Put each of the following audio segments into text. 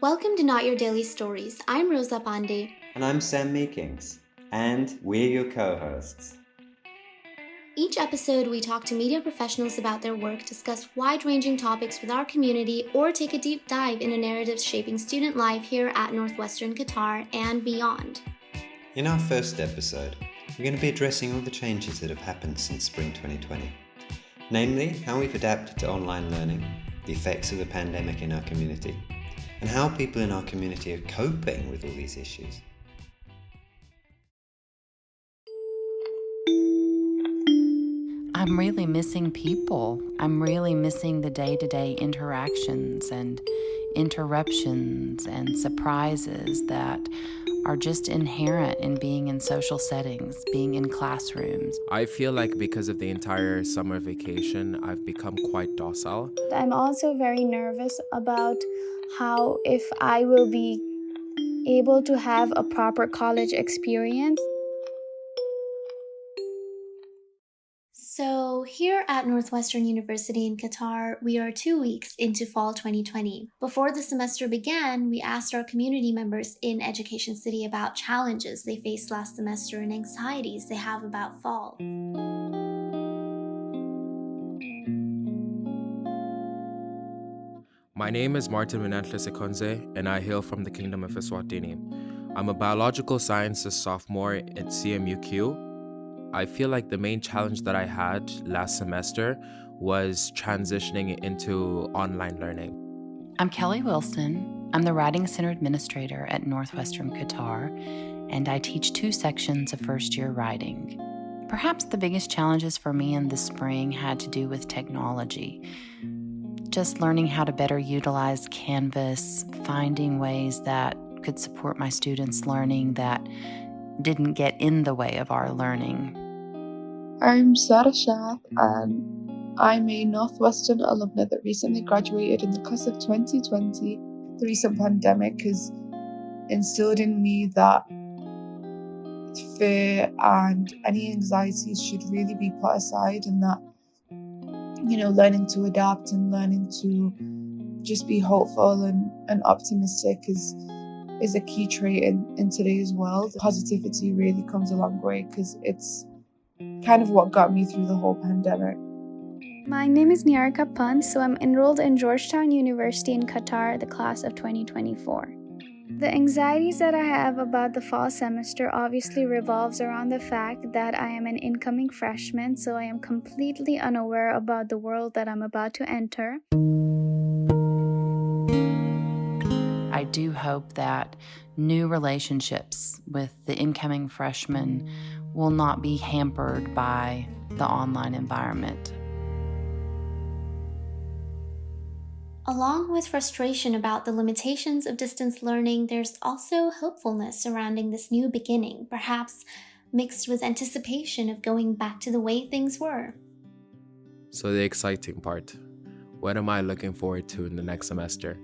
Welcome to Not Your Daily Stories. I'm Rosa Pandey. And I'm Sam Meekings, and we're your co-hosts. Each episode, we talk to media professionals about their work, discuss wide-ranging topics with our community, or take a deep dive into narratives shaping student life here at Northwestern Qatar and beyond. In our first episode, we're going to be addressing all the changes that have happened since spring 2020. Namely, how we've adapted to online learning, the effects of the pandemic in our community, and how people in our community are coping with all these issues. I'm really missing people. I'm really missing the day-to-day interactions and interruptions and surprises that are just inherent in being in social settings, being in classrooms. I feel like because of the entire summer vacation, I've become quite docile. I'm also very nervous about how if I will be able to have a proper college experience. So, here at Northwestern University in Qatar, we are 2 weeks into fall 2020. Before the semester began, we asked our community members in Education City about challenges they faced last semester and anxieties they have about fall. My name is Martin Minantle Sekonze, and I hail from the Kingdom of Eswatini. I'm a biological sciences sophomore at CMUQ. I feel like the main challenge that I had last semester was transitioning into online learning. I'm Kelly Wilson. I'm the Writing Center Administrator at Northwestern Qatar, and I teach 2 sections of first-year writing. Perhaps the biggest challenges for me in the spring had to do with technology. Just learning how to better utilize Canvas, finding ways that could support my students' learning that didn't get in the way of our learning. I'm Sarah Shah, and I'm a Northwestern alumna that recently graduated in the class of 2020. The recent pandemic has instilled in me that fear and any anxieties should really be put aside, and that, learning to adapt and learning to just be hopeful and optimistic is a key trait in today's world. Positivity really comes a long way because it's kind of what got me through the whole pandemic. My name is Niharika Pant, so I'm enrolled in Georgetown University in Qatar, the class of 2024. The anxieties that I have about the fall semester obviously revolves around the fact that I am an incoming freshman, so I am completely unaware about the world that I'm about to enter. I do hope that new relationships with the incoming freshmen will not be hampered by the online environment. Along with frustration about the limitations of distance learning, there's also hopefulness surrounding this new beginning, perhaps mixed with anticipation of going back to the way things were. So the exciting part, what am I looking forward to in the next semester?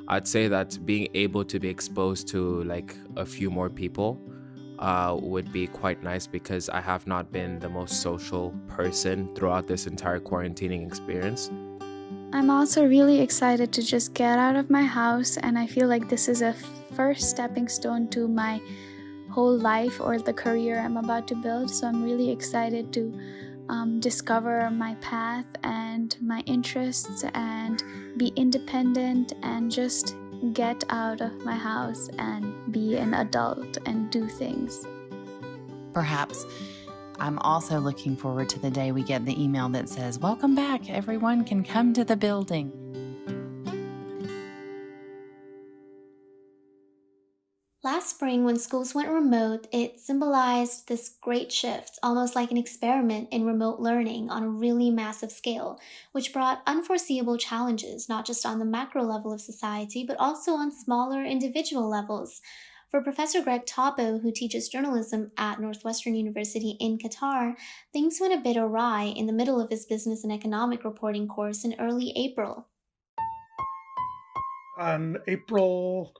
I'd say that being able to be exposed to like a few more people would be quite nice because I have not been the most social person throughout this entire quarantining experience. I'm also really excited to just get out of my house, and I feel like this is a first stepping stone to my whole life or the career I'm about to build. So I'm really excited to discover my path and my interests and be independent and just get out of my house and be an adult and do things. Perhaps I'm also looking forward to the day we get the email that says, "Welcome back, everyone can come to the building." Last spring, when schools went remote, it symbolized this great shift, almost like an experiment in remote learning on a really massive scale, which brought unforeseeable challenges, not just on the macro level of society, but also on smaller individual levels. For Professor Greg Topo, who teaches journalism at Northwestern University in Qatar, things went a bit awry in the middle of his business and economic reporting course in early April. On April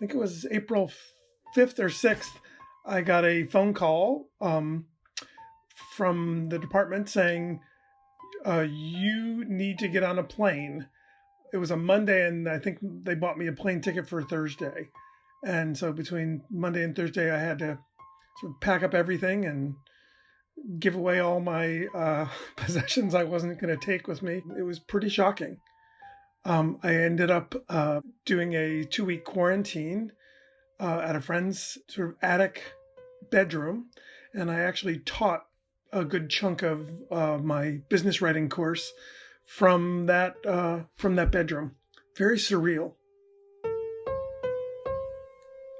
5th or 6th, I got a phone call from the department saying, you need to get on a plane It was a Monday, and I think they bought me a plane ticket for Thursday. And so between Monday and Thursday, I had to sort of pack up everything and give away all my possessions I wasn't going to take with me. It was pretty shocking. I ended up doing a 2-week quarantine at a friend's sort of attic bedroom, and I actually taught a good chunk of my business writing course from that bedroom. Very surreal.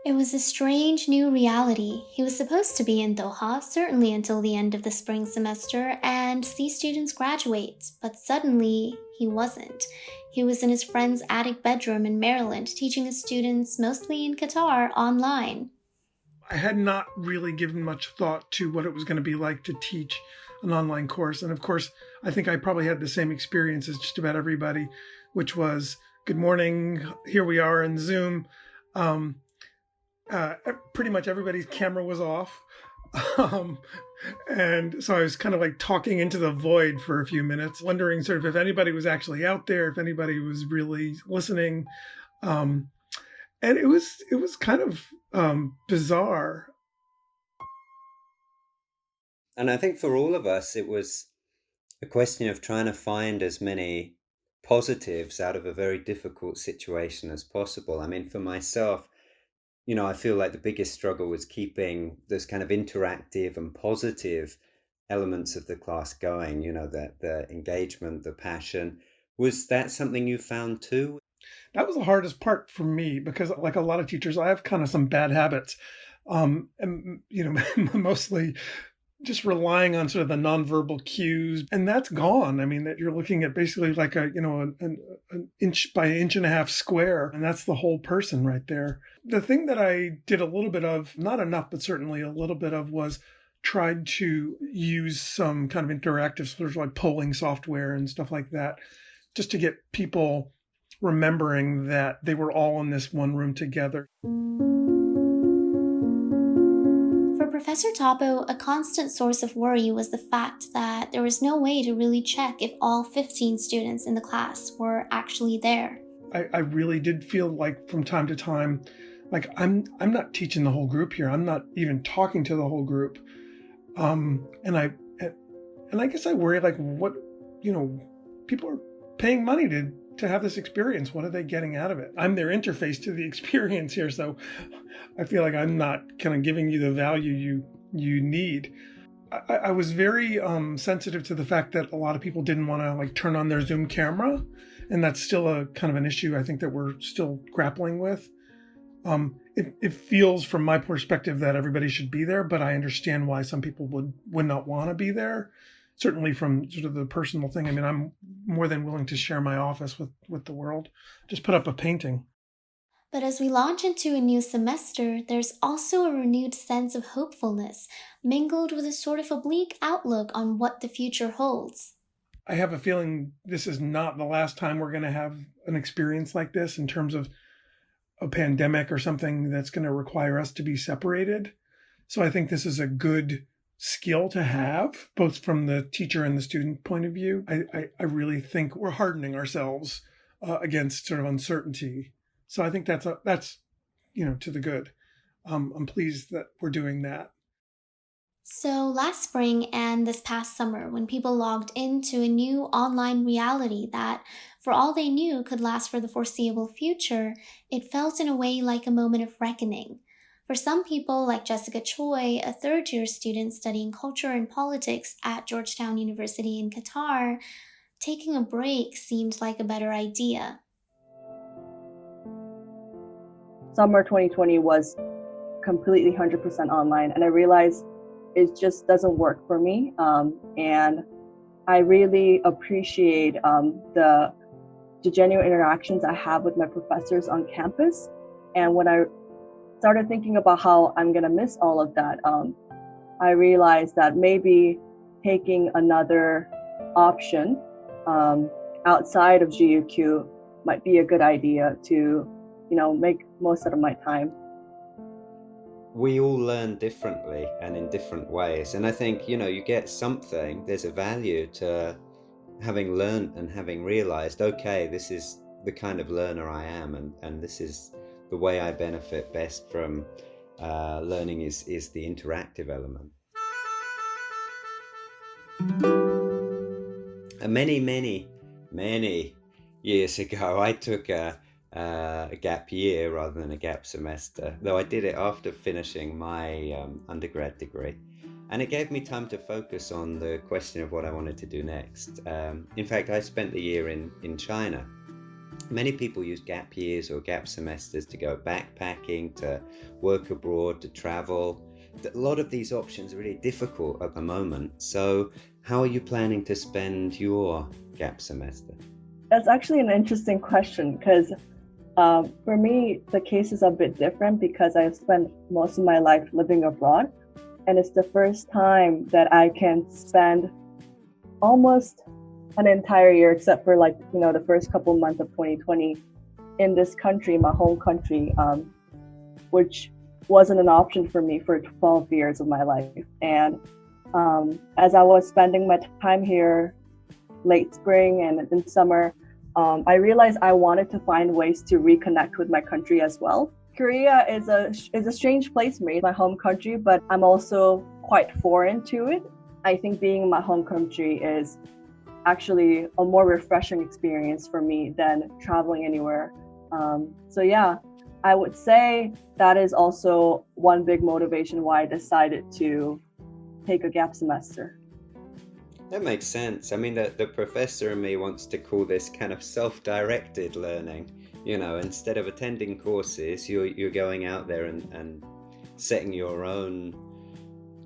It was a strange new reality. He was supposed to be in Doha, certainly until the end of the spring semester, and see students graduate, but suddenly he wasn't. He was in his friend's attic bedroom in Maryland, teaching his students, mostly in Qatar, online. I had not really given much thought to what it was going to be like to teach an online course. And of course, I think I probably had the same experience as just about everybody, which was, good morning, here we are in Zoom. Pretty much everybody's camera was off. And so I was kind of like talking into the void for a few minutes, wondering sort of if anybody was actually out there, if anybody was really listening. And it was kind of bizarre. And I think for all of us, it was a question of trying to find as many positives out of a very difficult situation as possible. I mean, for myself, I feel like the biggest struggle was keeping those kind of interactive and positive elements of the class going, the engagement, the passion. Was that something you found too? That was the hardest part for me because, like a lot of teachers, I have kind of some bad habits. And, mostly just relying on sort of the nonverbal cues, and that's gone. I mean, that you're looking at basically like an inch by inch and a half square, and that's the whole person right there. The thing that I did a little bit of, not enough, but certainly a little bit of, was tried to use some kind of interactive sort of like polling software and stuff like that, just to get people remembering that they were all in this one room together. For Professor Topo, a constant source of worry was the fact that there was no way to really check if all 15 students in the class were actually there. I really did feel like from time to time, like I'm not teaching the whole group here. I'm not even talking to the whole group. And I guess I worry, like, what, people are paying money to have this experience. What are they getting out of it? I'm their interface to the experience here, so I feel like I'm not kind of giving you the value you need. I was very sensitive to the fact that a lot of people didn't want to like turn on their Zoom camera, and that's still a kind of an issue I think that we're still grappling with. It feels from my perspective that everybody should be there, but I understand why some people would not want to be there. Certainly from sort of the personal thing. I mean, I'm more than willing to share my office with the world. Just put up a painting. But as we launch into a new semester, there's also a renewed sense of hopefulness, mingled with a sort of oblique outlook on what the future holds. I have a feeling this is not the last time we're going to have an experience like this in terms of a pandemic or something that's going to require us to be separated. So I think this is a good skill to have, both from the teacher and the student point of view. I really think we're hardening ourselves against sort of uncertainty. So I think that's to the good. I'm pleased that we're doing that. So last spring and this past summer, when people logged into a new online reality that, for all they knew, could last for the foreseeable future, it felt in a way like a moment of reckoning. For some people, like Jessica Choi, a third-year student studying culture and politics at Georgetown University in Qatar, taking a break seemed like a better idea. Summer 2020 was completely 100% online, and I realized it just doesn't work for me. And I really appreciate the genuine interactions I have with my professors on campus. And when I started thinking about how I'm gonna miss all of that, I realized that maybe taking another option outside of GUQ might be a good idea to, make most of my time. We all learn differently and in different ways. And I think, you get something, there's a value to having learned and having realized, okay, this is the kind of learner I am, and this is the way I benefit best from learning is the interactive element. Many years ago, I took a gap year rather than a gap semester, though I did it after finishing my undergrad degree. And it gave me time to focus on the question of what I wanted to do next. In fact, I spent the year in China. Many people use gap years or gap semesters to go backpacking, to work abroad, to travel. A lot of these options are really difficult at the moment. So how are you planning to spend your gap semester? That's actually an interesting question because for me, the case is a bit different because I've spent most of my life living abroad. And it's the first time that I can spend almost an entire year, except for the first couple months of 2020 in this country, my home country, which wasn't an option for me for 12 years of my life. And as I was spending my time here, late spring and in summer, I realized I wanted to find ways to reconnect with my country as well. Korea is a strange place for me, my home country, but I'm also quite foreign to it. I think being in my home country is actually a more refreshing experience for me than traveling anywhere. So yeah, I would say that is also one big motivation why I decided to take a gap semester. That makes sense. I mean, the professor in me wants to call this kind of self-directed learning. Instead of attending courses, you're going out there and setting your own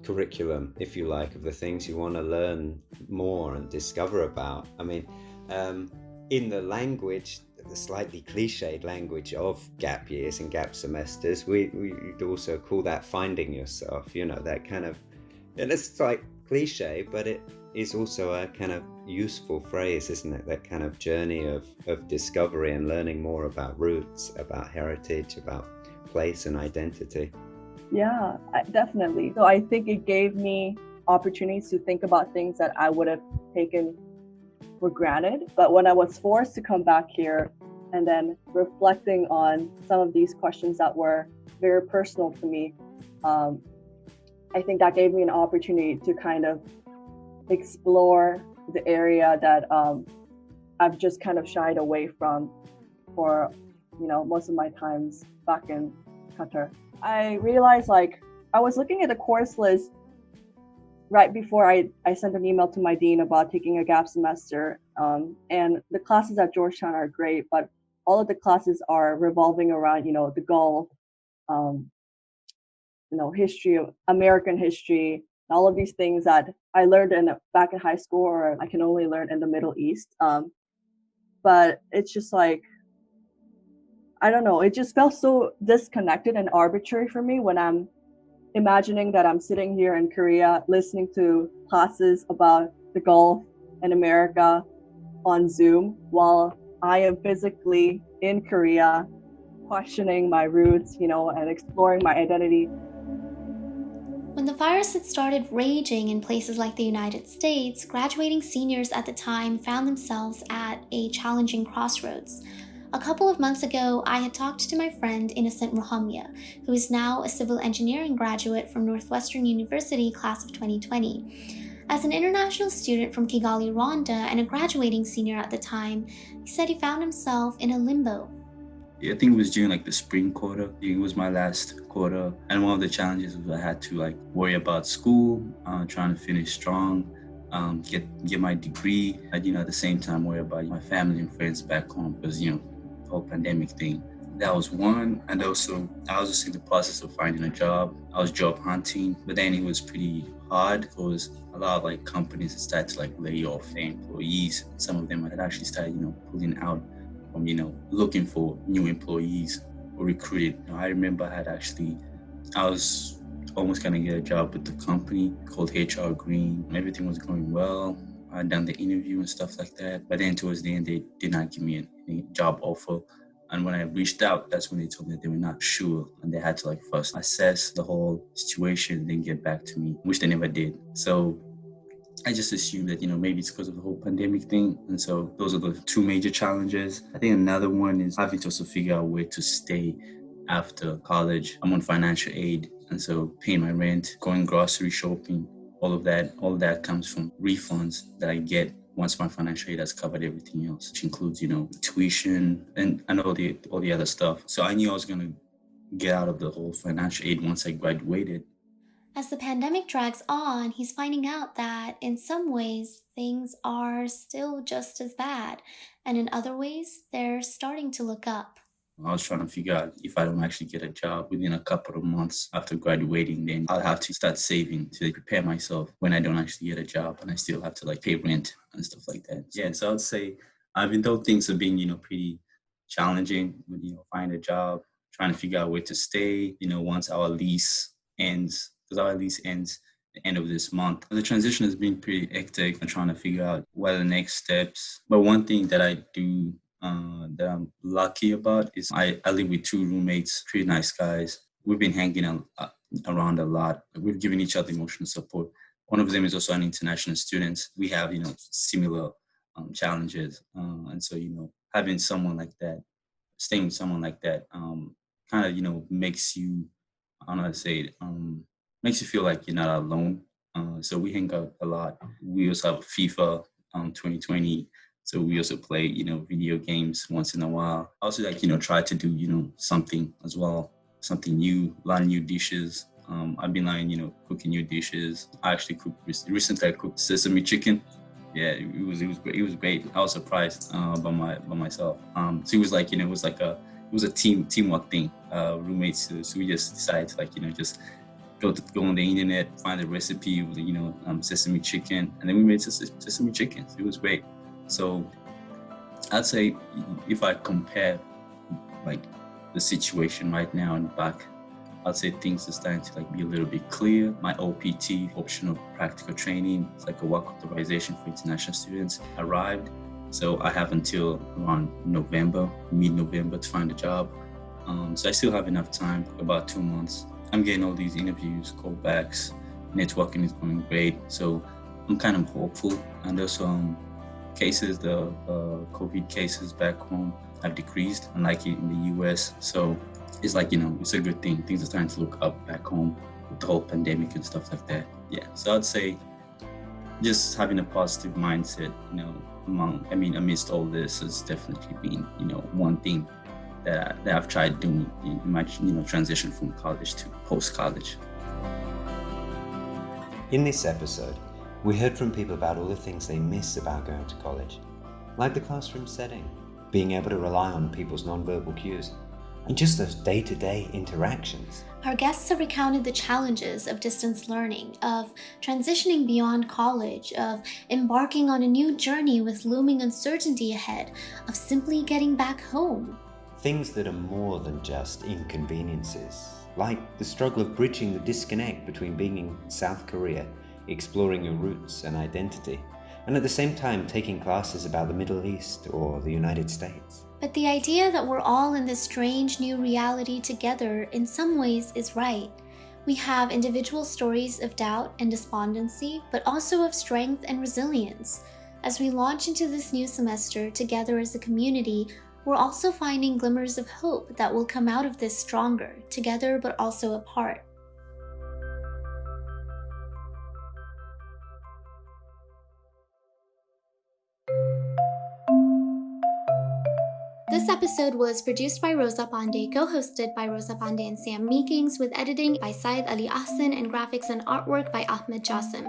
curriculum, if you like, of the things you want to learn more and discover about. I mean, in the language, the slightly cliched language of gap years and gap semesters, we'd also call that finding yourself, that kind of, and it's like cliche, but it is also a kind of useful phrase, isn't it? That kind of journey of discovery and learning more about roots, about heritage, about place and identity. Yeah, definitely. So I think it gave me opportunities to think about things that I would have taken for granted. But when I was forced to come back here and then reflecting on some of these questions that were very personal to me, I think that gave me an opportunity to kind of explore the area that I've just kind of shied away from for most of my times back in Qatar. I realized I was looking at the course list right before I sent an email to my dean about taking a gap semester, and the classes at Georgetown are great, but all of the classes are revolving around the Gulf, history of American history, all of these things that I learned back in high school, or I can only learn in the Middle East. But it's just I don't know, it just felt so disconnected and arbitrary for me when I'm imagining that I'm sitting here in Korea listening to classes about the Gulf and America on Zoom while I am physically in Korea questioning my roots, and exploring my identity. When the virus had started raging in places like the United States, graduating seniors at the time found themselves at a challenging crossroads. A couple of months ago, I had talked to my friend Innocent Rohamia, who is now a civil engineering graduate from Northwestern University class of 2020. As an international student from Kigali, Rwanda, and a graduating senior at the time, he said he found himself in a limbo. I think it was during the spring quarter. It was my last quarter. And one of the challenges was I had to worry about school, trying to finish strong, get my degree. At the same time worry about my family and friends back home because, the whole pandemic thing. That was one. And also I was just in the process of finding a job. I was job hunting, but then it was pretty hard because a lot of companies had started to lay off their employees. Some of them had actually started, pulling out from, looking for new employees or recruited. I remember I was almost going to get a job with the company called HR Green. Everything was going well. I had done the interview and stuff like that. But then towards the end, they did not give me any job offer. And when I reached out, that's when they told me that they were not sure. And they had to first assess the whole situation and then get back to me, which they never did. So I just assume that, maybe it's because of the whole pandemic thing. And so those are the two major challenges. I think another one is having to also figure out where to stay after college. I'm on financial aid. And so paying my rent, going grocery shopping, all of that comes from refunds that I get once my financial aid has covered everything else, which includes, tuition and all the other stuff. So I knew I was going to get out of the whole financial aid once I graduated. As the pandemic drags on, he's finding out that in some ways things are still just as bad, and in other ways they're starting to look up. I was trying to figure out if I don't actually get a job within a couple of months after graduating, then I'll have to start saving to prepare myself when I don't actually get a job and I still have to pay rent and stuff like that. Yeah, so I'd say even though things have been, pretty challenging with, finding a job, trying to figure out where to stay, once our lease ends, because our lease ends the end of this month. The transition has been pretty hectic and trying to figure out what are the next steps. But one thing that I do that I'm lucky about is I live with two roommates, pretty nice guys. We've been hanging around a lot. We've given each other emotional support. One of them is also an international student. We have, similar challenges. And so, having someone like that, staying with someone like that, kind of, makes you, I don't know how to say it, makes you feel like you're not alone. So we hang out a lot. We also have FIFA 2020. So we also play, video games once in a while. I also try to do, something as well, something new, learn new dishes. I've been learning, cooking new dishes. I actually recently I cooked sesame chicken. Yeah, it was great. It was great. I was surprised by myself. So it was it was a teamwork thing. Roommates. So we just decided to just go on the internet, find a recipe with sesame chicken, and then we made sesame chicken. So it was great. So I'd say if I compare the situation right now and back, I'd say things are starting to be a little bit clear. My OPT, optional practical training, it's like a work authorization for international students, arrived. So I have until around mid-November to find a job. So I still have enough time, about 2 months. I'm getting all these interviews, callbacks, networking is going great. So I'm kind of hopeful. And also the COVID cases back home have decreased, unlike in the US. So it's it's a good thing. Things are starting to look up back home with the whole pandemic and stuff like that. Yeah, so I'd say just having a positive mindset, amidst all this has definitely been, one thing that I've tried doing in my, transition from college to post-college. In this episode, we heard from people about all the things they miss about going to college, like the classroom setting, being able to rely on people's nonverbal cues, and just those day-to-day interactions. Our guests have recounted the challenges of distance learning, of transitioning beyond college, of embarking on a new journey with looming uncertainty ahead, of simply getting back home. Things that are more than just inconveniences, like the struggle of bridging the disconnect between being in South Korea, exploring your roots and identity, and at the same time taking classes about the Middle East or the United States. But the idea that we're all in this strange new reality together in some ways is right. We have individual stories of doubt and despondency, but also of strength and resilience. As we launch into this new semester together as a community, we're also finding glimmers of hope that will come out of this stronger, together but also apart. This episode was produced by Rosa Pandey, co-hosted by Rosa Pandey and Sam Meekings, with editing by Syed Ali Ahsan and graphics and artwork by Ahmed Jassim.